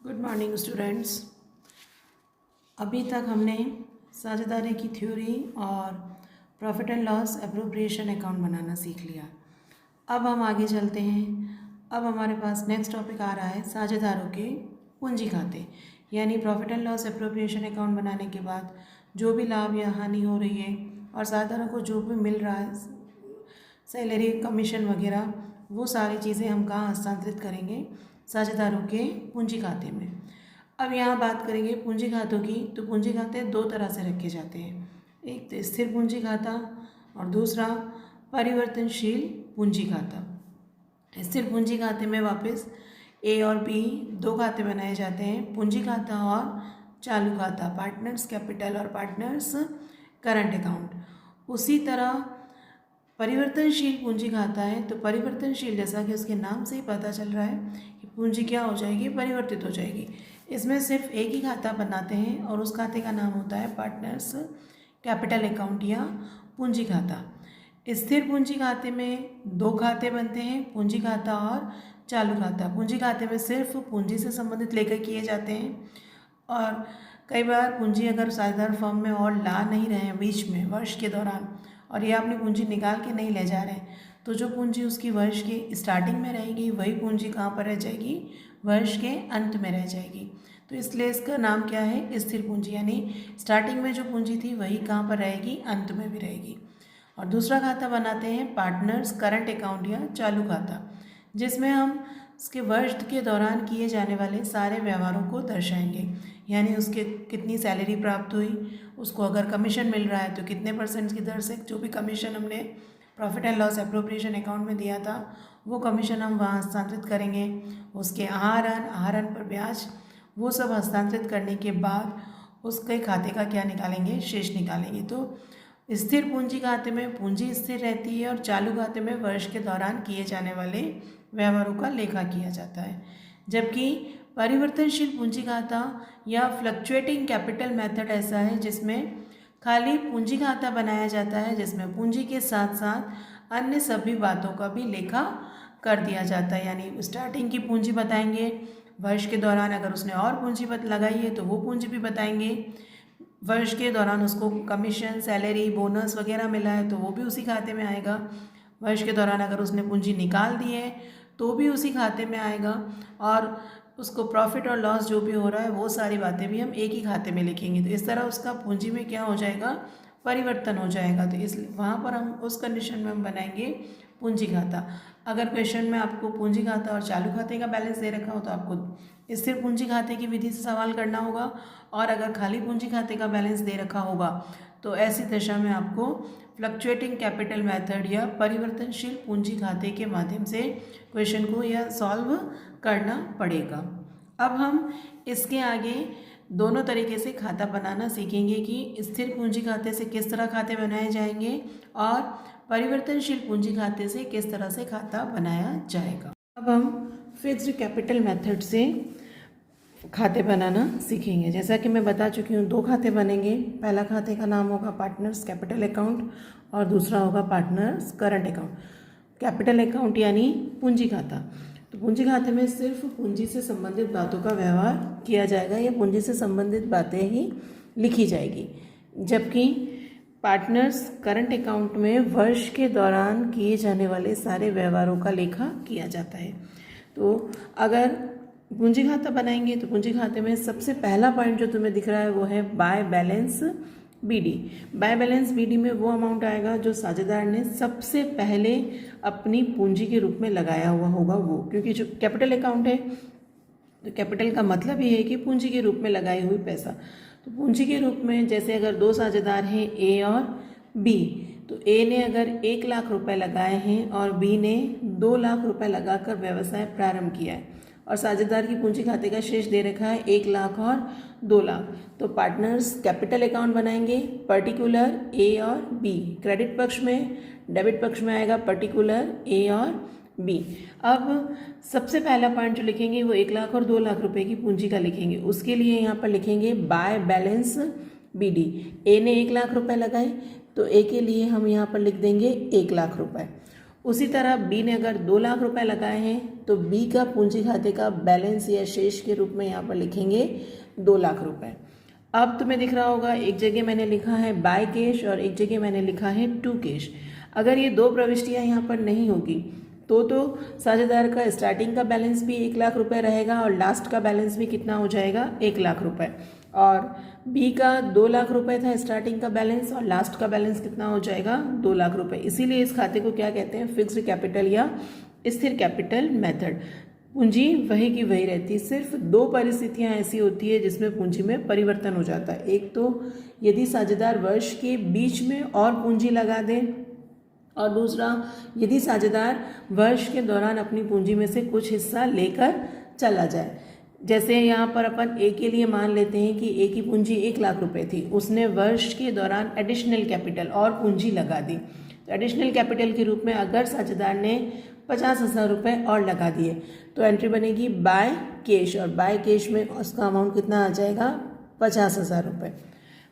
Good morning students. अभी तक हमने साझेदारी की थ्योरी और profit and loss appropriation account बनाना सीख लिया। अब हम आगे चलते हैं। अब हमारे पास नेक्स्ट टॉपिक आ रहा है साझेदारों के पूंजी खाते, यानी profit and loss appropriation account बनाने के बाद जो भी लाभ या हानि हो रही है और साझेदारों को जो भी मिल रहा है, सैलरी, कमीशन वगैरह, वो सारी चीज़ें हम कहाँ हस्तांतरित करेंगे? साझेदारों के पूंजी खाते में। अब यहाँ बात करेंगे पूंजी खातों की। तो पूंजी खाते दो तरह से रखे जाते हैं, एक तो स्थिर पूंजी खाता और दूसरा परिवर्तनशील पूंजी खाता। स्थिर पूंजी खाते में वापस ए और बी दो खाते बनाए जाते हैं, पूंजी खाता और चालू खाता, पार्टनर्स कैपिटल और पार्टनर्स करंट अकाउंट। उसी तरह परिवर्तनशील पूंजी खाता है तो परिवर्तनशील, जैसा कि उसके नाम से ही पता चल रहा है कि पूंजी क्या हो जाएगी, परिवर्तित हो जाएगी। इसमें सिर्फ एक ही खाता बनाते हैं और उस खाते का नाम होता है पार्टनर्स कैपिटल अकाउंट या पूंजी खाता। स्थिर पूंजी खाते में दो खाते बनते हैं, पूंजी खाता और चालू खाता। पूंजी खाते में सिर्फ पूंजी से संबंधित लेकर किए जाते हैं और कई बार पूंजी अगर साझेदार फर्म में और ला नहीं रहे हैं बीच में वर्ष के दौरान और ये अपनी पूंजी निकाल के नहीं ले जा रहे हैं, तो जो पूंजी उसकी वर्ष की स्टार्टिंग में रहेगी वही पूंजी कहाँ पर रह जाएगी? वर्ष के अंत में रह जाएगी। तो इसलिए इसका नाम क्या है? स्थिर पूंजी, यानी स्टार्टिंग में जो पूंजी थी वही कहाँ पर रहेगी? अंत में भी रहेगी। और दूसरा खाता बनाते हैं पार्टनर्स करंट अकाउंट या चालू खाता, जिसमें हम उसके वर्ष के दौरान किए जाने वाले सारे व्यवहारों को दर्शाएंगे, यानी उसके कितनी सैलरी प्राप्त हुई, उसको अगर कमीशन मिल रहा है तो कितने परसेंट की दर से जो भी कमीशन हमने profit and loss appropriation account में दिया था वो कमीशन हम वहाँ हस्तांतरित करेंगे। उसके आहरण पर ब्याज, वो सब हस्तांतरित करने के बाद उसके खाते का क्या निकालेंगे? शेष निकालेंगे। तो स्थिर पूंजी खाते में पूंजी स्थिर रहती है और चालू खाते में वर्ष के दौरान किए जाने वाले व्यवहारों का लेखा किया जाता है। जबकि परिवर्तनशील पूंजी खाता या फ्लक्चुएटिंग कैपिटल मेथड ऐसा है जिसमें खाली पूंजी खाता बनाया जाता है, जिसमें पूंजी के साथ साथ अन्य सभी बातों का भी लेखा कर दिया जाता है। यानी स्टार्टिंग की पूंजी बताएंगे, वर्ष के दौरान अगर उसने और पूंजी लगाई है तो वो पूंजी भी बताएंगे, वर्ष के दौरान उसको कमीशन, सैलरी, बोनस वगैरह मिला है तो वो भी उसी खाते में आएगा, वर्ष के दौरान अगर उसने पूंजी निकाल दी है तो भी उसी खाते में आएगा, और उसको प्रॉफिट और लॉस जो भी हो रहा है वो सारी बातें भी हम एक ही खाते में लिखेंगे। तो इस तरह उसका पूंजी में क्या हो जाएगा? परिवर्तन हो जाएगा। तो इस वहाँ पर हम उस कंडीशन में हम बनाएंगे पूंजी खाता। अगर क्वेश्चन में आपको पूंजी खाता और चालू खाते का बैलेंस दे रखा हो तो आपको स्थिर पूंजी खाते की विधि से सवाल करना होगा, और अगर खाली पूंजी खाते का बैलेंस दे रखा होगा तो ऐसी दशा में आपको फ्लक्चुएटिंग कैपिटल मेथड या परिवर्तनशील पूंजी खाते के माध्यम से क्वेश्चन को यह सॉल्व करना पड़ेगा। अब हम इसके आगे दोनों तरीके से खाता बनाना सीखेंगे कि स्थिर पूंजी खाते से किस तरह खाते बनाए जाएंगे और परिवर्तनशील पूंजी खाते से किस तरह से खाता बनाया जाएगा। अब हम फिक्स्ड कैपिटल मेथड से खाते बनाना सीखेंगे। जैसा कि मैं बता चुकी हूँ, दो खाते बनेंगे। पहला खाते का नाम होगा पार्टनर्स कैपिटल अकाउंट और दूसरा होगा partners current account. Capital account यानी पूंजी खाता। तो पूंजी खाते में सिर्फ पूंजी से संबंधित बातों का व्यवहार किया जाएगा या पूंजी से संबंधित बातें ही लिखी जाएगी, जबकि पार्टनर्स करंट अकाउंट में वर्ष के दौरान किए जाने वाले सारे व्यवहारों का लेखा किया जाता है। तो अगर पूंजी खाता बनाएंगे तो पूंजी खाते में सबसे पहला पॉइंट जो तुम्हें दिख रहा है वो है by balance BD. By balance BD में वो अमाउंट आएगा जो साझेदार ने सबसे पहले अपनी पूंजी के रूप में लगाया हुआ होगा वो, क्योंकि जो कैपिटल अकाउंट है तो कैपिटल का मतलब ये है कि पूंजी के रूप में लगाई हुई पैसा। तो पूंजी के रूप में जैसे अगर दो साझेदार हैं ए और बी, तो ए ने अगर 1 लाख रुपए लगाए हैं और बी ने 2 लाख रुपए लगाकर व्यवसाय प्रारंभ किया है और साझेदार की पूंजी खाते का शेष दे रखा है 1 लाख और 2 लाख, तो पार्टनर्स कैपिटल अकाउंट बनाएंगे पर्टिकुलर ए और बी। क्रेडिट पक्ष में, डेबिट पक्ष में आएगा पर्टिकुलर ए और बी। अब सबसे पहला पॉइंट जो लिखेंगे वो 1 लाख और 2 लाख रुपए की पूंजी का लिखेंगे। उसके लिए यहाँ पर लिखेंगे बाय बैलेंस बी डी। ए ने 1 लाख रुपए लगाए तो ए के लिए हम यहाँ पर लिख देंगे 1 लाख रुपए। उसी तरह बी ने अगर 2 लाख रुपए लगाए हैं तो बी का पूंजी खाते का बैलेंस या शेष के रूप में यहाँ पर लिखेंगे 2 लाख रुपए। अब तुम्हें दिख रहा होगा एक जगह मैंने लिखा है बाय कैश और एक जगह मैंने लिखा है टू कैश। अगर ये दो प्रविष्टियाँ यहाँ पर नहीं होगी तो साझेदार का स्टार्टिंग का बैलेंस भी 1 लाख रुपए रहेगा और लास्ट का बैलेंस भी कितना हो जाएगा 1 लाख रुपए। और बी का 2 लाख रुपए था स्टार्टिंग का बैलेंस और लास्ट का बैलेंस कितना हो जाएगा 2 लाख रुपए। इसीलिए इस खाते को क्या कहते हैं, फिक्स्ड कैपिटल या स्थिर कैपिटल मेथड। पूंजी वही की वही रहती है, सिर्फ दो परिस्थितियां ऐसी होती है जिसमें पूंजी में परिवर्तन हो जाता है। एक तो यदि साझेदार वर्ष के बीच में और पूंजी लगा दे और दूसरा यदि साझेदार वर्ष के दौरान अपनी पूंजी में से कुछ हिस्सा लेकर चला जाए। जैसे यहाँ पर अपन ए के लिए मान लेते हैं कि ए की पूंजी 1 लाख रुपए थी, उसने वर्ष के दौरान एडिशनल कैपिटल और पूंजी लगा दी। तो एडिशनल कैपिटल के रूप में अगर साझेदार ने 50,000 रुपये और लगा दिए तो एंट्री बनेगी बाय कैश और बाय कैश में उसका अमाउंट कितना आ जाएगा 50,000 रुपये।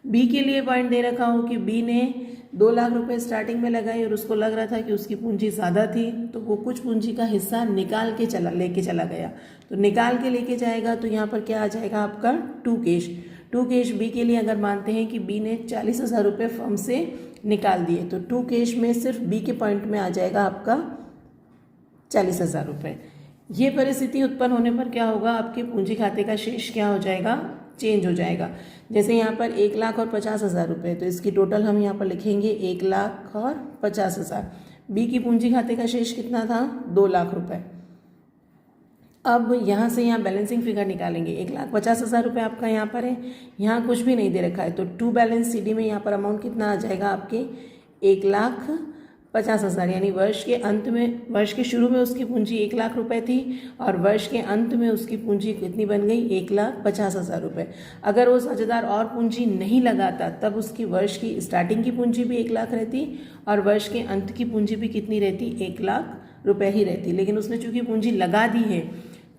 बी के लिए पॉइंट दे रखा हो कि बी ने 2 लाख रुपए स्टार्टिंग में लगाई और उसको लग रहा था कि उसकी पूंजी ज़्यादा थी तो वो कुछ पूंजी का हिस्सा निकाल के लेके चला गया। तो निकाल के लेके जाएगा तो यहाँ पर क्या आ जाएगा आपका टू कैश। टू कैश बी के लिए अगर मानते हैं कि बी ने 40,000 रुपये फर्म से निकाल दिए तो टू कैश में सिर्फ बी के पॉइंट में आ जाएगा आपका 40,000 रुपये। ये परिस्थिति उत्पन्न होने पर क्या होगा, आपके पूंजी खाते का शेष क्या हो जाएगा, चेंज हो जाएगा। जैसे यहाँ पर 1 लाख और 50,000 रुपये, तो इसकी टोटल हम यहाँ पर लिखेंगे 1 लाख और 50,000। बी की पूंजी खाते का शेष कितना था 2 लाख रुपये। अब यहाँ से यहाँ बैलेंसिंग फिगर निकालेंगे। 1,50,000 रुपये आपका यहाँ पर है, यहाँ कुछ भी नहीं दे रखा है तो टू बैलेंस सी डी में यहाँ पर अमाउंट कितना आ जाएगा आपके 1,50,000। यानी वर्ष के अंत में, वर्ष के शुरू में उसकी पूंजी 1 लाख रुपए थी और वर्ष के अंत में उसकी पूंजी कितनी बन गई 1,50,000 रुपये। अगर वो साझेदार और पूंजी नहीं लगाता तब उसकी वर्ष की स्टार्टिंग की पूंजी भी 1 लाख रहती और वर्ष के अंत की पूंजी भी कितनी रहती 1 लाख रुपये ही रहती। लेकिन उसने चूंकि पूंजी लगा दी है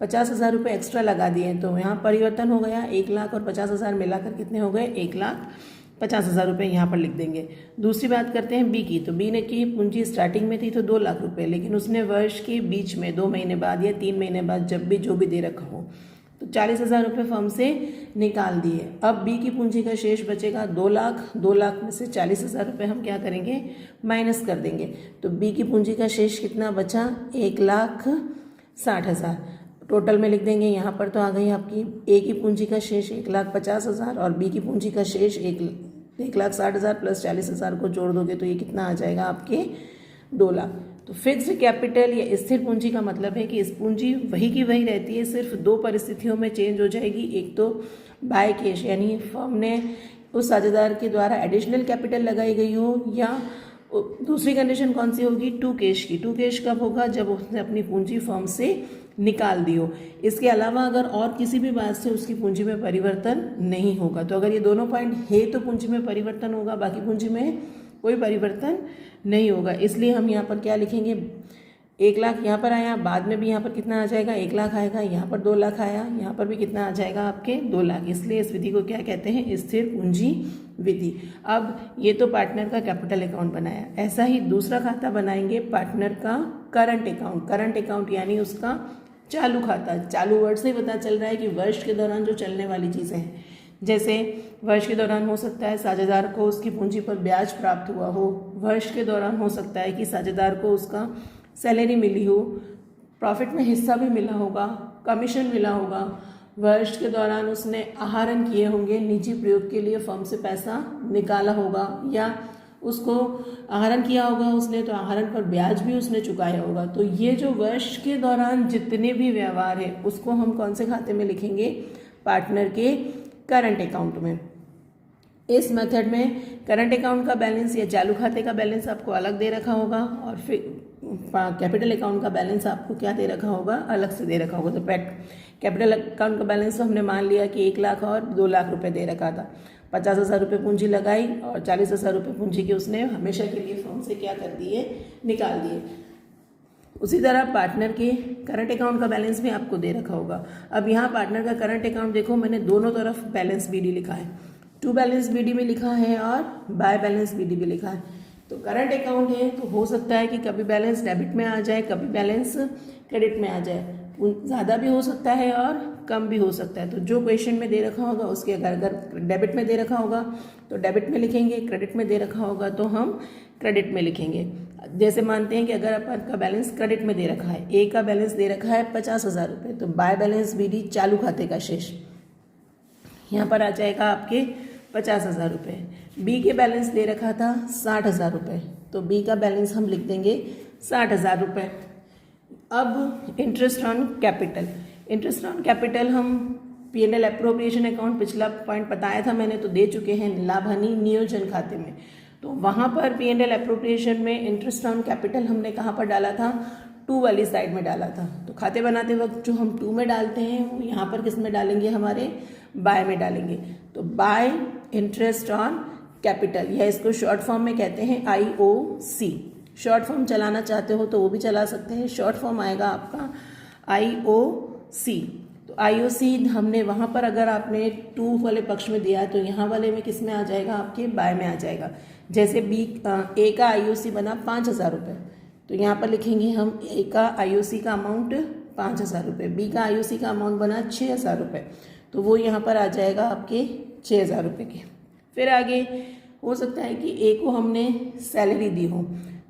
50,000 रुपये एक्स्ट्रा लगा दिए हैं तो यहाँ परिवर्तन हो गया, 1 लाख और 50,000 मिलाकर कितने हो गए 1,50,000 रुपये यहाँ पर लिख देंगे। दूसरी बात करते हैं बी की। तो बी ने की पूंजी स्टार्टिंग में थी तो 2 लाख रुपये, लेकिन उसने वर्ष के बीच में 2 महीने बाद या 3 महीने बाद जब भी जो भी दे रखा हो तो 40,000 रुपये फर्म से निकाल दिए। अब बी की पूंजी का शेष बचेगा 2 लाख। 2 लाख में से 40,000 रुपये हम क्या करेंगे माइनस कर देंगे। तो बी की पूंजी का शेष कितना बचा 1,60,000। टोटल में लिख देंगे, यहाँ पर तो आ गई आपकी ए की पूंजी का शेष 1,50,000 और बी की पूंजी का शेष 1,60,000 प्लस 40,000 को जोड़ दोगे तो ये कितना आ जाएगा आपके 2 लाख। तो फिक्स्ड कैपिटल या स्थिर पूंजी का मतलब है कि इस पूंजी वही की वही रहती है, सिर्फ दो परिस्थितियों में चेंज हो जाएगी। एक तो बाय कैश यानी फर्म ने उस साझेदार के द्वारा एडिशनल कैपिटल लगाई गई हो, या दूसरी कंडीशन कौन सी होगी टू कैश की। टू कैश कब होगा जब उसने अपनी पूंजी फर्म से निकाल दी हो। इसके अलावा अगर और किसी भी बात से उसकी पूंजी में परिवर्तन नहीं होगा। तो अगर ये दोनों पॉइंट है तो पूंजी में परिवर्तन होगा, बाकी पूंजी में कोई परिवर्तन नहीं होगा। इसलिए हम यहाँ पर क्या लिखेंगे 1 लाख यहाँ पर आया, बाद में भी यहाँ पर कितना आ जाएगा 1 लाख आएगा, यहाँ पर 2 लाख आया, यहाँ पर भी कितना आ जाएगा आपके 2 लाख। इसलिए इस विधि को क्या कहते हैं स्थिर पूंजी विधि। अब ये तो पार्टनर का कैपिटल अकाउंट बनाया, ऐसा ही दूसरा खाता बनाएंगे पार्टनर का करंट अकाउंट। करंट अकाउंट यानी उसका चालू खाता। चालू वर्ड से ही पता चल रहा है कि वर्ष के दौरान जो चलने वाली चीज़ें हैं। जैसे वर्ष के दौरान हो सकता है साझेदार को उसकी पूंजी पर ब्याज प्राप्त हुआ हो, वर्ष के दौरान हो सकता है कि साझेदार को उसका सैलरी मिली हो, प्रॉफिट में हिस्सा भी मिला होगा, कमीशन मिला होगा, वर्ष के दौरान उसने आहरण किए होंगे, निजी प्रयोग के लिए फर्म से पैसा निकाला होगा, या उसको आहरण किया होगा उसने तो आहरण पर ब्याज भी उसने चुकाया होगा। तो ये जो वर्ष के दौरान जितने भी व्यवहार है उसको हम कौन से खाते में लिखेंगे पार्टनर के करंट अकाउंट में। इस मेथड में करंट अकाउंट का बैलेंस या चालू खाते का बैलेंस आपको अलग दे रखा होगा और फिर कैपिटल अकाउंट का बैलेंस आपको क्या दे रखा होगा अलग से दे रखा होगा। तो कैपिटल अकाउंट का बैलेंस तो हमने मान लिया कि 1 लाख और 2 लाख रुपए दे रखा था। 50,000 रुपये पूंजी लगाई और 40,000 रुपये पूंजी के उसने हमेशा के लिए फर्म से क्या कर दिए निकाल दिए। उसी तरह पार्टनर के करंट अकाउंट का बैलेंस भी आपको दे रखा होगा। अब यहाँ पार्टनर का करंट अकाउंट देखो, मैंने दोनों तरफ बैलेंस बीडी लिखा है, टू बैलेंस बीडी भी लिखा है और बाय बैलेंस बीडी भी लिखा है। तो करंट अकाउंट है तो हो सकता है कि कभी बैलेंस डेबिट में आ जाए, कभी बैलेंस क्रेडिट में आ जाए, ज़्यादा भी हो सकता है और कम भी हो सकता है। तो जो क्वेश्चन में दे रखा होगा उसके अगर डेबिट में दे रखा होगा तो डेबिट में लिखेंगे, क्रेडिट में दे रखा होगा तो हम क्रेडिट में लिखेंगे। जैसे मानते हैं कि अगर अपन का बैलेंस क्रेडिट में दे रखा है, ए का बैलेंस दे रखा है 50,000 रुपये, तो बाय बैलेंस बीडी चालू खाते का शेष यहाँ पर आ जाएगा आपके 50,000 रुपये। बी के बैलेंस दे रखा था 60,000 रुपये, तो बी का बैलेंस हम लिख देंगे 60,000 रुपये। अब interest on capital, interest on capital हम P&L एप्रोप्रिएशन अकाउंट पिछला पॉइंट बताया था मैंने, तो दे चुके हैं लाभ हानि नियोजन खाते में। तो वहाँ पर P&L एप्रोप्रिएशन में इंटरेस्ट ऑन कैपिटल हमने कहाँ पर डाला था, 2 वाली साइड में डाला था। तो खाते बनाते वक्त जो हम 2 में डालते हैं वो यहाँ पर किस में डालेंगे, हमारे बाय में डालेंगे। तो बाय इंटरेस्ट ऑन कैपिटल, या इसको शॉर्ट फॉर्म में कहते हैं IOC। शॉर्ट फॉर्म चलाना चाहते हो तो वो भी चला सकते हैं, शॉर्ट फॉर्म आएगा आपका IOC। तो IOC हमने वहाँ पर अगर आपने 2 वाले पक्ष में दिया है तो यहाँ वाले में किस में आ जाएगा, आपके बाय में आ जाएगा। जैसे ए का IOC बना 5,000 रुपये, तो यहाँ पर लिखेंगे हम ए का IOC का अमाउंट 5,000 रुपये, बी का IOC का अमाउंट बना 6,000 रुपये, तो वो यहाँ पर आ जाएगा आपके 6,000 रुपये के। फिर आगे हो सकता है कि ए को हमने सैलरी दी हो,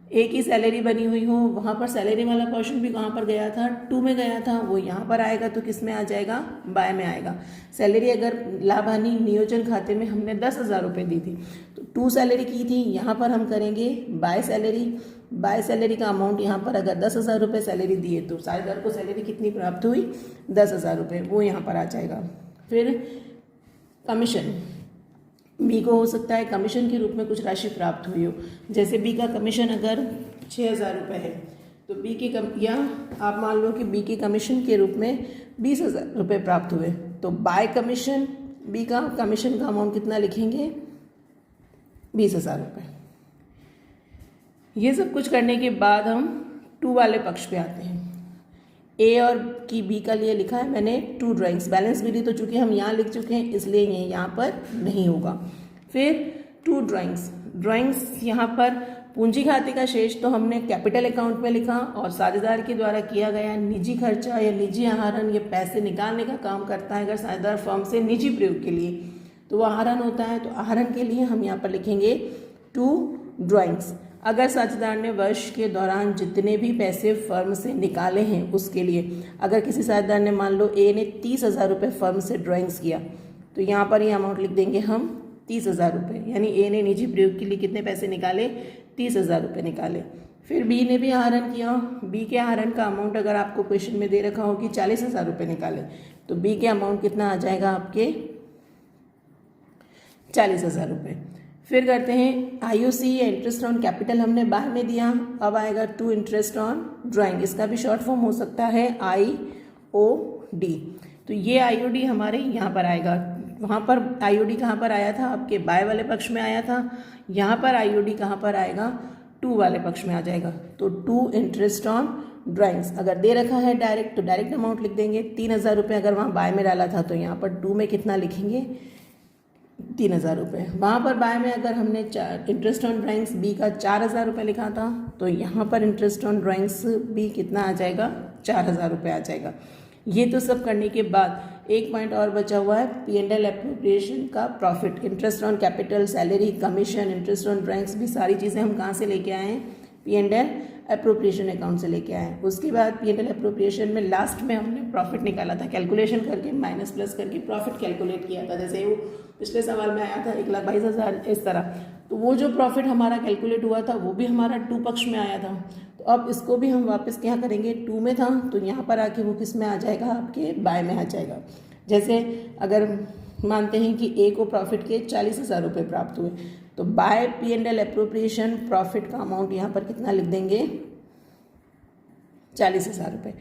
ए की सैलरी बनी हुई हो, वहाँ पर सैलरी वाला पोर्शन भी कहाँ पर गया था, 2 में गया था, वो यहाँ पर आएगा तो किस में आ जाएगा, बाय में आएगा। सैलरी अगर लाभ हानि नियोजन खाते में हमने 10,000 रुपये दी थी, तो 2 सैलरी की थी, यहाँ पर हम करेंगे बाय सैलरी। बाय सैलरी का अमाउंट यहाँ पर अगर 10,000 रुपये सैलरी दिए तो साझेदार को सैलरी कितनी प्राप्त हुई, 10,000 रुपये, वो यहाँ पर आ जाएगा। फिर कमीशन, बी को हो सकता है कमीशन के रूप में कुछ राशि प्राप्त हुई हो, जैसे बी का कमीशन अगर 6,000 रुपये है तो बी के या आप मान लो कि बी के कमीशन के रूप में 20,000 रुपये प्राप्त हुए, तो बाय कमीशन बी का कमीशन का अमाउंट कितना लिखेंगे, 20,000 रुपये। ये सब कुछ करने के बाद हम 2 वाले पक्ष पे आते हैं। ए और की बी का लिए लिखा है मैंने 2 ड्राइंग्स, बैलेंस भी दी तो चूँकि हम यहाँ लिख चुके हैं इसलिए ये यहाँ पर नहीं होगा। फिर 2 ड्राइंग्स यहाँ पर पूंजी खाते का शेष तो हमने कैपिटल अकाउंट में लिखा, और साझेदार के द्वारा किया गया निजी खर्चा या निजी आहरण ये पैसे निकालने का काम करता है। अगर साझेदार फर्म से निजी प्रयोग के लिए तो वो आहरण होता है, तो आहरण के लिए हम यहाँ पर लिखेंगे 2 ड्राइंग्स। अगर साझेदार ने वर्ष के दौरान जितने भी पैसे फर्म से निकाले हैं उसके लिए, अगर किसी साझेदार ने मान लो ए ने 30,000 रुपये फर्म से ड्राइंग्स किया, तो यहाँ पर ये अमाउंट लिख देंगे हम 30,000 रुपये, यानी ए ने निजी प्रयोग के लिए कितने पैसे निकाले, 30,000 रुपये निकाले। फिर बी ने भी आहरण किया, बी के आहरण का अमाउंट अगर आपको क्वेश्चन में दे रखा हो कि 40,000 रुपये निकाले, तो बी के अमाउंट कितना आ जाएगा आपके 40,000 रुपये। फिर करते हैं IOC या इंटरेस्ट ऑन कैपिटल हमने बाहर में दिया, अब आएगा 2 इंटरेस्ट ऑन ड्राइंग, इसका भी शॉर्ट फॉर्म हो सकता है IOD। तो ये IOD हमारे यहाँ पर आएगा, वहाँ पर IOD कहाँ पर आया था, आपके बाय वाले पक्ष में आया था, यहाँ पर IOD कहाँ पर आएगा, 2 वाले पक्ष में आ जाएगा। तो 2 इंटरेस्ट ऑन ड्राइंग्स अगर दे रखा है डायरेक्ट तो डायरेक्ट अमाउंट लिख देंगे, 3,000 रुपये अगर वहाँ बाय में डाला था तो यहाँ पर 2 में कितना लिखेंगे, 3,000 रुपये। वहाँ पर बाय में अगर हमने इंटरेस्ट ऑन ड्राइंग्स बी का 4,000 रुपये लिखा था, तो यहाँ पर इंटरेस्ट ऑन ड्राइंग्स बी कितना आ जाएगा, 4,000 रुपये आ जाएगा। ये तो सब करने के बाद एक पॉइंट और बचा हुआ है P&L एप्रोप्रिएशन का profit. Interest on capital, salary, commission, interest on drawings भी सारी चीज़ें हम कहाँ से लेके आए हैं, P&L एप्रोप्रिएशन अकाउंट से लेके आए हैं। उसके बाद P&L एप्रोप्रिएशन में लास्ट में हमने प्रॉफिट निकाला था, कैलकुलेशन करके माइनस प्लस करके प्रॉफिट कैलकुलेट किया था, जैसे वो पिछले सवाल में आया था 1,22,000 इस तरह। तो वो जो प्रॉफिट हमारा कैलकुलेट हुआ था वो भी हमारा 2 पक्ष में आया था, तो अब इसको भी हम वापस क्या करेंगे, 2 में था तो यहाँ पर आके वो किस में आ जाएगा, आपके बाय में आ जाएगा। जैसे अगर मानते हैं कि ए को प्रॉफिट के 40,000 रुपये प्राप्त हुए, तो बाय P&L एप्रोप्रिएशन प्रॉफिट का अमाउंट यहाँ पर कितना लिख देंगे, 40,000 रुपये।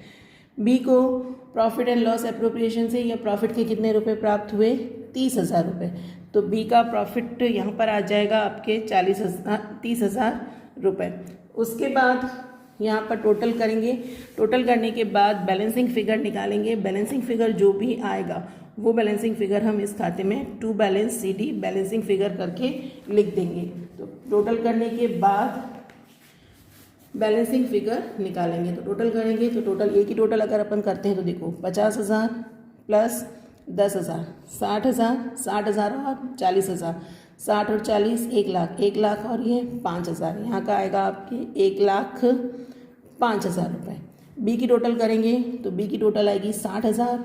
बी को प्रॉफिट एंड लॉस एप्रोप्रिएशन से या प्रॉफिट के कितने रुपए प्राप्त हुए, 30,000 रुपये, तो बी का प्रॉफिट यहाँ पर आ जाएगा आपके 30,000 रुपये। उसके बाद यहाँ पर टोटल करेंगे, टोटल करने के बाद बैलेंसिंग फिगर निकालेंगे। बैलेंसिंग फिगर जो भी आएगा वो बैलेंसिंग फिगर हम इस खाते में to balance CD balancing figure करके लिख देंगे। तो टोटल करने के बाद बैलेंसिंग फिगर निकालेंगे। तो टोटल करेंगे तो टोटल एक ही टोटल अगर अपन करते हैं तो देखो 50,000 प्लस 10,000 60,000 60,000 और 40,000 60 और 40 1,00,000 1,00,000 और ये 5,000 यहाँ का आएगा आपके 1,05,000 रुपये। बी की टोटल करेंगे तो बी की टोटल आएगी 60,000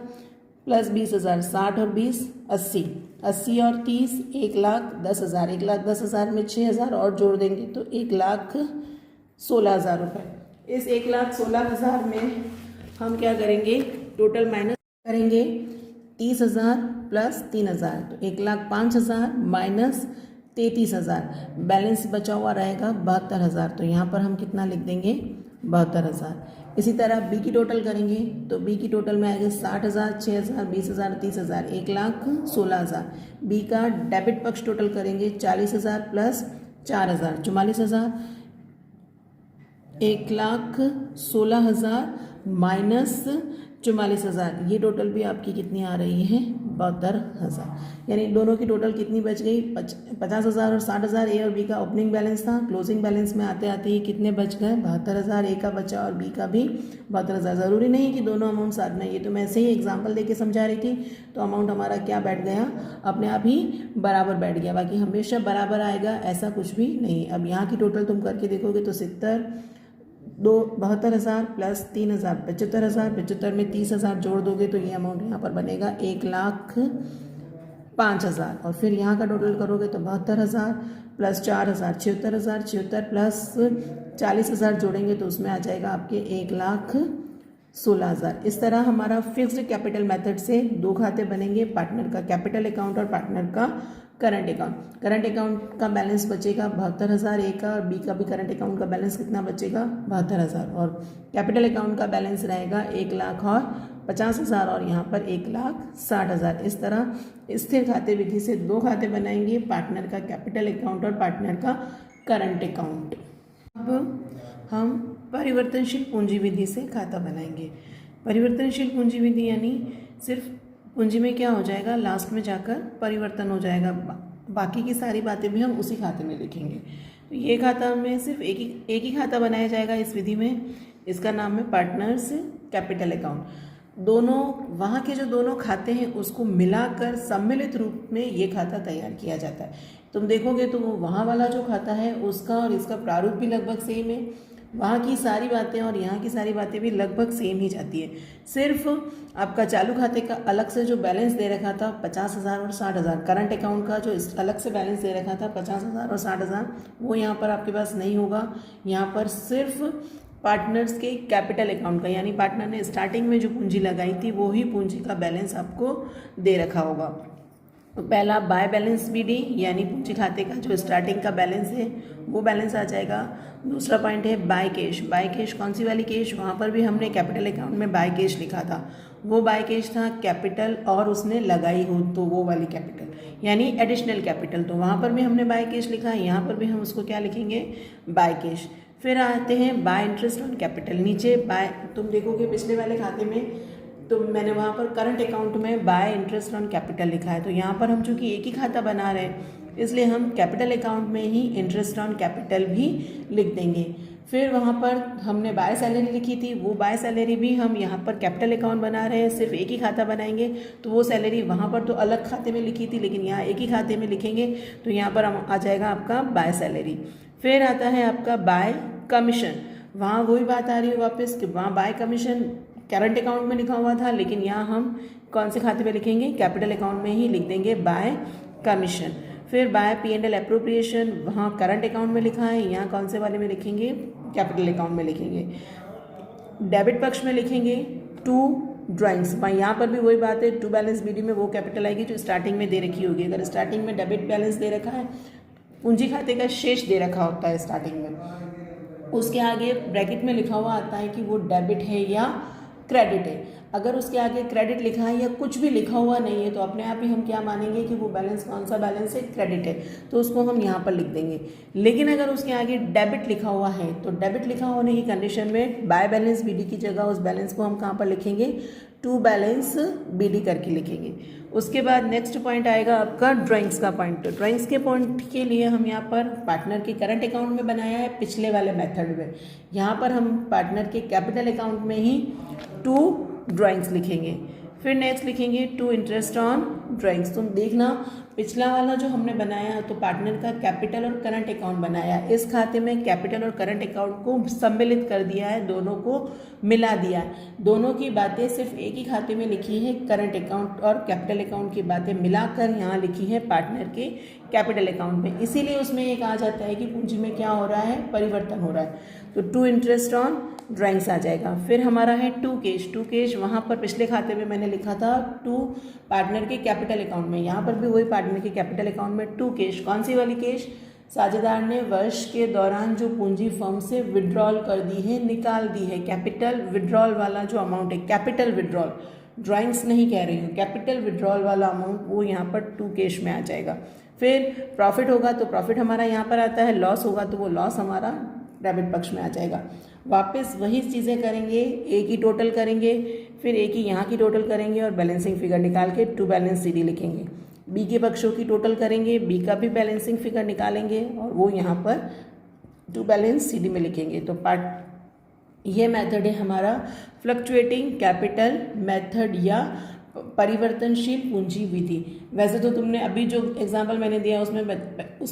प्लस 20,000 60 और 20 80 80 और 30 1,10,000 1,10,000 में 6,000 और जोड़ देंगे तो 1,16,000 रुपये। इस 1,16,000 में हम क्या करेंगे टोटल माइनस करेंगे 30,000 प्लस 3,000 तो 1,05,000 माइनस 33,000 बैलेंस बचा हुआ रहेगा 72,000। तो यहाँ पर हम कितना लिख देंगे 72,000। इसी तरह बी की टोटल करेंगे तो बी की टोटल में आएगा 60,000 6,000 20,000 30,000 1,16,000। बी का डेबिट पक्ष टोटल करेंगे 40,000 प्लस 4,000 44,000 1,16,000 माइनस 44,000 ये टोटल भी आपकी कितनी आ रही है 72,000। यानी दोनों की टोटल कितनी बच गई 50,000 और 60,000। ए और बी का ओपनिंग बैलेंस था, क्लोजिंग बैलेंस में आते आते ही कितने बच गए 72,000। ए का बचा और बी का भी 72,000। ज़रूरी नहीं कि दोनों अमाउंट साथ में, ये तो मैं ऐसे ही एग्जाम्पल देके समझा रही थी। तो अमाउंट हमारा क्या बैठ गया अपने आप ही बराबर बैठ गया। बाकी हमेशा बराबर आएगा ऐसा कुछ भी नहीं। अब यहाँ की टोटल तुम करके देखोगे तो 72,000 प्लस 3,000 75,000 75 में 30,000 जोड़ दोगे तो ये अमाउंट यहाँ पर बनेगा 1,05,000। और फिर यहाँ का टोटल करोगे तो 72,000 प्लस 4,000 76,000 76 प्लस 40,000 जोड़ेंगे तो उसमें आ जाएगा आपके 1,16,000। इस तरह हमारा फिक्स्ड कैपिटल मेथड से दो खाते बनेंगे, पार्टनर का कैपिटल अकाउंट और पार्टनर का करंट अकाउंट। करंट अकाउंट का बैलेंस बचेगा 72,000 ए का और बी का भी करंट अकाउंट का बैलेंस कितना बचेगा 72,000। और कैपिटल अकाउंट का बैलेंस रहेगा 1,00,000 और 50,000 और यहाँ पर 1,60,000। इस तरह स्थिर खाते विधि से दो खाते बनाएंगे, पार्टनर का कैपिटल अकाउंट और पार्टनर का करंट अकाउंट। अब हम परिवर्तनशील पूंजी विधि से खाता बनाएंगे। परिवर्तनशील पूंजी विधि यानी सिर्फ पूंजी में क्या हो जाएगा लास्ट में जाकर परिवर्तन हो जाएगा, बाकी की सारी बातें भी हम उसी खाते में लिखेंगे। तो ये खाता में सिर्फ एक ही खाता बनाया जाएगा इस विधि में, इसका नाम है पार्टनर्स कैपिटल अकाउंट। दोनों वहाँ के जो दोनों खाते हैं उसको मिलाकर सम्मिलित रूप में ये खाता तैयार किया जाता है। तुम देखोगे तो वो वहाँ वाला जो खाता है उसका और इसका प्रारूप भी लगभग सेम है, वहाँ की सारी बातें और यहाँ की सारी बातें भी लगभग सेम ही जाती है। सिर्फ आपका चालू खाते का अलग से जो बैलेंस दे रखा था 50,000 और 60,000, करंट अकाउंट का जो अलग से बैलेंस दे रखा था 50,000 और 60,000, वो यहाँ पर आपके पास नहीं होगा। यहाँ पर सिर्फ पार्टनर्स के कैपिटल अकाउंट का यानी पार्टनर ने स्टार्टिंग में जो पूंजी लगाई थी वो ही पूंजी का बैलेंस आपको दे रखा होगा। तो पहला बाय बैलेंस BD यानी पूंजी खाते का जो स्टार्टिंग का बैलेंस है वो बैलेंस आ जाएगा। दूसरा पॉइंट है बाय कैश। बाय कैश कौन सी वाली कैश, वहाँ पर भी हमने कैपिटल अकाउंट में बाय कैश लिखा था, वो बाय कैश था कैपिटल और उसने लगाई हो तो वो वाली कैपिटल यानी एडिशनल कैपिटल, तो वहाँ पर भी हमने बाय कैश लिखा है, यहाँ पर भी हम उसको क्या लिखेंगे बाय कैश। फिर आते हैं बाय इंटरेस्ट ऑन कैपिटल। नीचे बाय तुम देखोगे पिछले वाले खाते में तो मैंने वहाँ पर करंट अकाउंट में बाय इंटरेस्ट ऑन कैपिटल लिखा है, तो यहाँ पर हम चूँकि एक ही खाता बना रहे हैं इसलिए हम कैपिटल अकाउंट में ही इंटरेस्ट ऑन कैपिटल भी लिख देंगे। फिर वहाँ पर हमने बाय सैलरी लिखी थी, वो बाय सैलरी भी हम यहाँ पर कैपिटल अकाउंट बना रहे हैं, सिर्फ एक ही खाता बनाएंगे तो वो सैलरी वहाँ पर तो अलग खाते में लिखी थी लेकिन यहाँ एक ही खाते में लिखेंगे तो यहाँ पर आ जाएगा आपका बाय सैलरी। फिर आता है आपका बाय कमीशन। वहाँ वही बात आ रही है वापस कि वहाँ बाय कमीशन करंट अकाउंट में लिखा हुआ था लेकिन यहाँ हम कौन से खाते में लिखेंगे कैपिटल अकाउंट में ही लिख देंगे बाय कमीशन। फिर बाय P&L एप्रोप्रिएशन वहाँ करंट अकाउंट में लिखा है, यहाँ कौन से वाले में लिखेंगे कैपिटल अकाउंट में लिखेंगे। डेबिट पक्ष में लिखेंगे टू ड्राइंग्स, यहाँ पर भी वही बात है टू बैलेंस BD में वो कैपिटल आएगी जो स्टार्टिंग में दे रखी होगी। अगर स्टार्टिंग में डेबिट बैलेंस दे रखा है, पूंजी खाते का शेष दे रखा होता है स्टार्टिंग में, उसके आगे ब्रैकेट में लिखा हुआ आता है कि वो डेबिट है या क्रेडिट है। अगर उसके आगे क्रेडिट लिखा है या कुछ भी लिखा हुआ नहीं है तो अपने आप ही हम क्या मानेंगे कि वो बैलेंस कौन सा बैलेंस है, क्रेडिट है, तो उसको हम यहाँ पर लिख देंगे। लेकिन अगर उसके आगे डेबिट लिखा हुआ है तो डेबिट लिखा होने की कंडीशन में बाय बैलेंस BD की जगह उस बैलेंस को हम कहाँ पर लिखेंगे, टू बैलेंस BD करके लिखेंगे। उसके बाद नेक्स्ट पॉइंट आएगा आपका ड्राइंग्स का पॉइंट। तो ड्राइंग्स के पॉइंट के लिए हम यहाँ पर पार्टनर के करंट अकाउंट में बनाया है पिछले वाले मेथड में, यहाँ पर हम पार्टनर के कैपिटल अकाउंट में ही टू ड्राइंग्स लिखेंगे। फिर नेक्स्ट लिखेंगे टू इंटरेस्ट ऑन ड्राइंग्स। तुम देखना पिछला वाला जो हमने बनाया तो पार्टनर का कैपिटल और करंट अकाउंट बनाया, इस खाते में कैपिटल और करंट अकाउंट को सम्मिलित कर दिया है, दोनों को मिला दिया है। दोनों की बातें सिर्फ एक ही खाते में लिखी है, करंट अकाउंट और कैपिटल अकाउंट की बातें मिलाकर यहाँ लिखी है पार्टनर के कैपिटल अकाउंट में, इसीलिए उसमें एक आ जाता है कि पूंजी में क्या हो रहा है, परिवर्तन हो रहा है। तो टू इंटरेस्ट ऑन ड्राइंग्स आ जाएगा। फिर हमारा है टू कैश वहाँ पर पिछले खाते में मैंने लिखा था टू पार्टनर के कैपिटल अकाउंट में, यहाँ पर भी वही पार्टनर के कैपिटल अकाउंट में टू कैश। कौन सी वाली कैश, साझेदार ने वर्ष के दौरान जो पूंजी फर्म से विड्रॉल कर दी है, निकाल दी है, कैपिटल विड्रॉल वाला जो अमाउंट है, कैपिटल विड्रॉल, ड्राइंग्स नहीं कह रही हूँ, कैपिटल विड्रॉल वाला अमाउंट वो यहाँ पर टू कैश में आ जाएगा। फिर प्रॉफिट होगा तो प्रॉफिट हमारा यहाँ पर आता है, लॉस होगा तो वो लॉस हमारा डेबिट पक्ष में आ जाएगा। वापस वही चीज़ें करेंगे, ए की टोटल करेंगे, फिर ए की यहाँ की टोटल करेंगे और बैलेंसिंग फिगर निकाल के टू बैलेंस CD लिखेंगे। बी के पक्षों की टोटल करेंगे, बी का भी बैलेंसिंग फिगर निकालेंगे और वो यहाँ पर टू बैलेंस CD में लिखेंगे। तो ये मेथड है हमारा फ्लक्चुएटिंग कैपिटल मेथड या परिवर्तनशील पूंजी विधि। वैसे तो तुमने अभी जो एग्जाम्पल मैंने दिया उसमें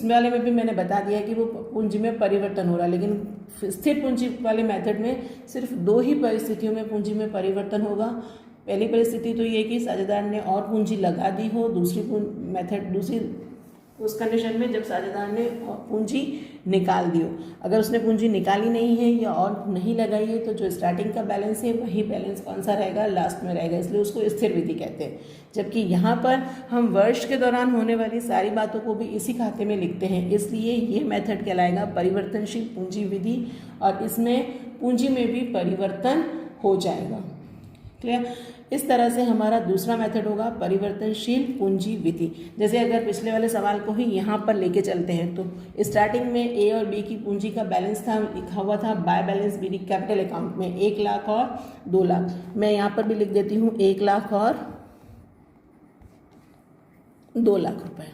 वाले में भी मैंने बता दिया कि वो पूंजी में परिवर्तन हो रहा है, लेकिन स्थिर पूंजी वाले मेथड में सिर्फ दो ही परिस्थितियों में पूंजी में परिवर्तन होगा। पहली परिस्थिति तो ये कि साझेदार ने और पूंजी लगा दी हो, दूसरी उस कंडीशन में जब साझेदार ने पूंजी निकाल दी हो। अगर उसने पूंजी निकाली नहीं है या और नहीं लगाई है तो जो स्टार्टिंग का बैलेंस है वही बैलेंस कौन सा रहेगा, लास्ट में रहेगा, इसलिए उसको स्थिर विधि कहते हैं। जबकि यहाँ पर हम वर्ष के दौरान होने वाली सारी बातों को भी इसी खाते में लिखते हैं, इसलिए ये मेथड कहलाएगा परिवर्तनशील पूंजी विधि और इसमें पूंजी में भी परिवर्तन हो जाएगा। क्लियर। इस तरह से हमारा दूसरा मेथड होगा परिवर्तनशील पूंजी विधि। जैसे अगर पिछले वाले सवाल को ही यहाँ पर लेके चलते हैं तो स्टार्टिंग में ए और बी की पूंजी का बैलेंस था, लिखा हुआ था by balance BD capital account में 1 लाख और 2 लाख। मैं यहाँ पर भी लिख देती हूँ 1 लाख और 2 लाख रुपए।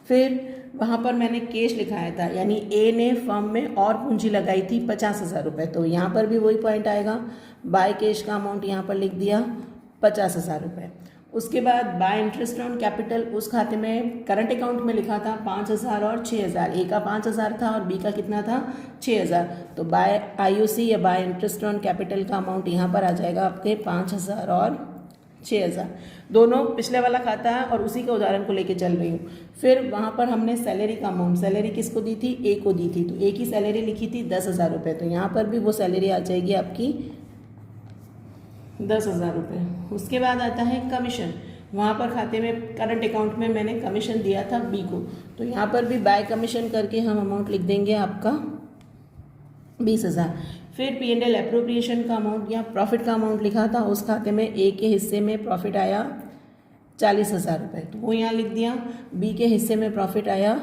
फिर वहाँ पर मैंने कैश लिखाया था, यानी ए ने फर्म में और पूंजी लगाई थी 50,000 रुपये, तो यहाँ पर भी वही पॉइंट आएगा, बाय कैश का अमाउंट यहाँ पर लिख दिया 50,000 रुपये। उसके बाद बाय इंटरेस्ट ऑन कैपिटल उस खाते में करंट अकाउंट में लिखा था 5,000 और 6,000, ए का 5,000 था और बी का कितना था 6,000, तो बाय IOC या बाय इंटरेस्ट ऑन कैपिटल का अमाउंट यहाँ पर आ जाएगा आपके 5,000 और 6,000। दोनों पिछले वाला खाता है और उसी के उदाहरण को लेके चल रही हूँ। फिर वहाँ पर हमने सैलरी का अमाउंट, सैलरी किसको दी थी, ए को दी थी, तो ए की सैलरी लिखी थी 10,000 रुपये, तो यहाँ पर भी वो सैलरी आ जाएगी आपकी 10,000 रुपये। उसके बाद आता है कमीशन, वहाँ पर खाते में करंट अकाउंट में मैंने कमीशन दिया था बी को, तो यहाँ पर भी बाय कमीशन करके हम अमाउंट लिख देंगे आपका 20,000। फिर P&L एप्रोप्रिएशन का अमाउंट या प्रॉफिट का अमाउंट लिखा था, उस खाते में ए के हिस्से में प्रॉफिट आया 40,000 रुपये, तो वो यहाँ लिख दिया। बी के हिस्से में प्रॉफिट आया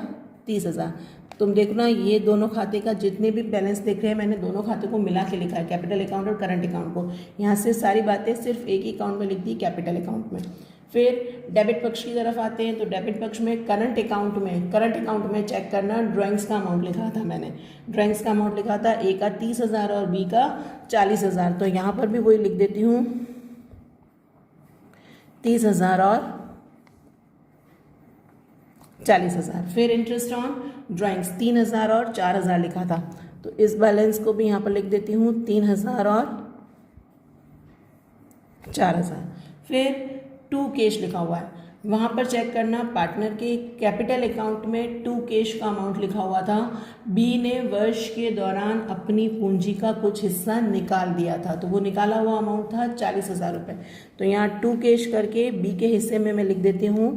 30,000। तुम देखना ये दोनों खाते का जितने भी बैलेंस देख रहे हैं मैंने दोनों खाते को मिला के लिखा है, कैपिटल अकाउंट और करंट अकाउंट को। यहाँ से सारी बातें सिर्फ एक ही अकाउंट में लिख दी, कैपिटल अकाउंट में। फिर डेबिट पक्ष की तरफ आते हैं, तो डेबिट पक्ष में करंट अकाउंट में चेक करना, ड्राइंग्स का अमाउंट लिखा था मैंने, ड्राइंग्स का अमाउंट लिखा था ए का 30,000 और बी का 40,000, तो यहाँ पर भी वही लिख देती हूँ 30,000 और 40,000। फिर इंटरेस्ट ऑन ड्राइंग्स 3,000 और 4,000 लिखा था, तो इस बैलेंस को भी यहाँ पर लिख देती हूँ 3,000 और 4,000। फिर टू कैश लिखा हुआ है, वहाँ पर चेक करना, पार्टनर के कैपिटल अकाउंट में टू कैश का अमाउंट लिखा हुआ था, बी ने वर्ष के दौरान अपनी पूंजी का कुछ हिस्सा निकाल दिया था, तो वो निकाला हुआ अमाउंट था 40,000 रुपये, तो यहाँ टू कैश करके बी के हिस्से में मैं लिख देती हूँ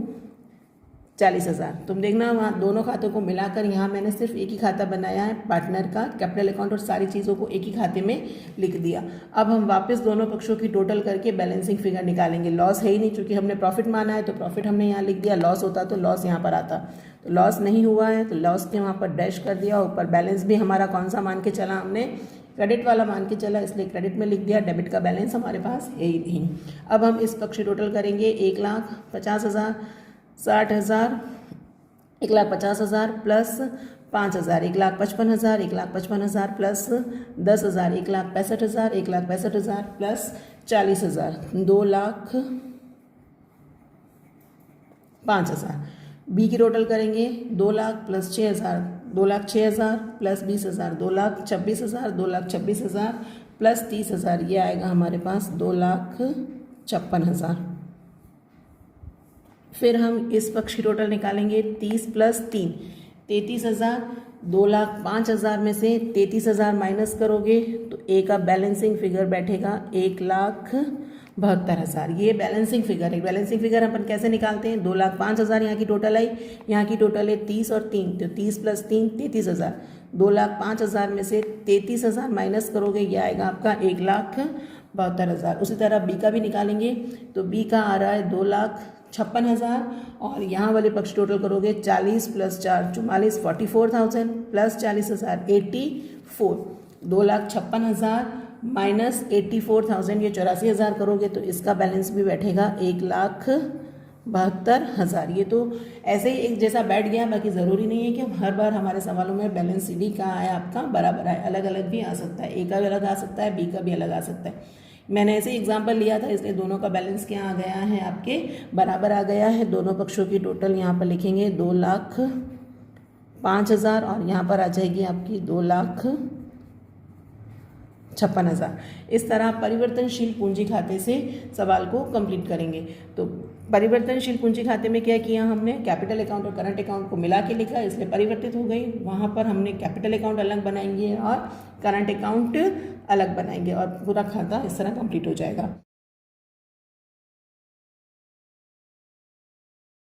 40,000। तुम देखना वहाँ दोनों खातों को मिलाकर यहाँ मैंने सिर्फ एक ही खाता बनाया है पार्टनर का, कैपिटल अकाउंट और सारी चीज़ों को एक ही खाते में लिख दिया। अब हम वापस दोनों पक्षों की टोटल करके बैलेंसिंग फिगर निकालेंगे। लॉस है ही नहीं, चूँकि हमने प्रॉफिट माना है तो प्रॉफिट हमने यहाँ लिख दिया, लॉस होता तो लॉस यहाँ पर आता, तो लॉस नहीं हुआ है तो लॉस के वहाँ पर डैश कर दिया। ऊपर बैलेंस भी हमारा कौन सा मान के चला, हमने क्रेडिट वाला मान के चला, इसलिए क्रेडिट में लिख दिया, डेबिट का बैलेंस हमारे पास है ही नहीं। अब हम इस पक्ष टोटल करेंगे 1,50,000, 60,000, 1,50,000 प्लस 5,000, 1,55,000, 1,55,000 प्लस 10,000, 1,65,000, 1,65,000 प्लस 40,000, 2,05,000। बी की टोटल करेंगे 2 लाख प्लस 6,000, 2,06,000 प्लस 20,000, 2,26,000, 2,26,000 प्लस 30,000, ये आएगा हमारे पास 2,56,000। फिर हम इस पक्ष की टोटल निकालेंगे 30 प्लस 3, 33,000, 2,05,000 में से 33,000 माइनस करोगे तो ए का बैलेंसिंग फिगर बैठेगा 1,72,000। ये बैलेंसिंग फिगर है। बैलेंसिंग फिगर अपन कैसे निकालते हैं, 2,05,000 यहाँ की टोटल आई, यहाँ की टोटल है 30 और 3, तो 30 प्लस 3 33,000, 2,05,000 में से 33,000 माइनस करोगे, ये आएगा आपका 1,72,000। उसी तरह बी का भी निकालेंगे तो बी का आ रहा है 2,56,000 और यहाँ वाले पक्ष टोटल करोगे 40 प्लस 4 44, 44,000 प्लस 40,000 84, 2,56,000 माइनस 84,000, ये 84,000 करोगे तो इसका बैलेंस भी बैठेगा 1,72,000। ये तो ऐसे ही एक जैसा बैठ गया, बाकी ज़रूरी नहीं है कि हम हर बार हमारे सवालों में बैलेंस सी डी का आया आपका बराबर आए, अलग अलग भी आ सकता है, ए का भी अलग आ सकता है, बी का भी अलग आ सकता है। मैंने ऐसे ही एग्जाम्पल लिया था इसलिए दोनों का बैलेंस क्या आ गया है, आपके बराबर आ गया है। दोनों पक्षों की टोटल यहाँ पर लिखेंगे 2,05,000 और यहाँ पर आ जाएगी आपकी 2,56,000। इस तरह परिवर्तनशील पूंजी खाते से सवाल को कंप्लीट करेंगे। तो परिवर्तनशील पूंजी खाते में क्या किया हमने, कैपिटल अकाउंट और करंट अकाउंट को मिला के लिखा, इसलिए परिवर्तित हो गई। वहाँ पर हमने कैपिटल अकाउंट अलग बनाएंगे और करंट अकाउंट अलग बनाएंगे और पूरा खाता इस तरह कंप्लीट हो जाएगा।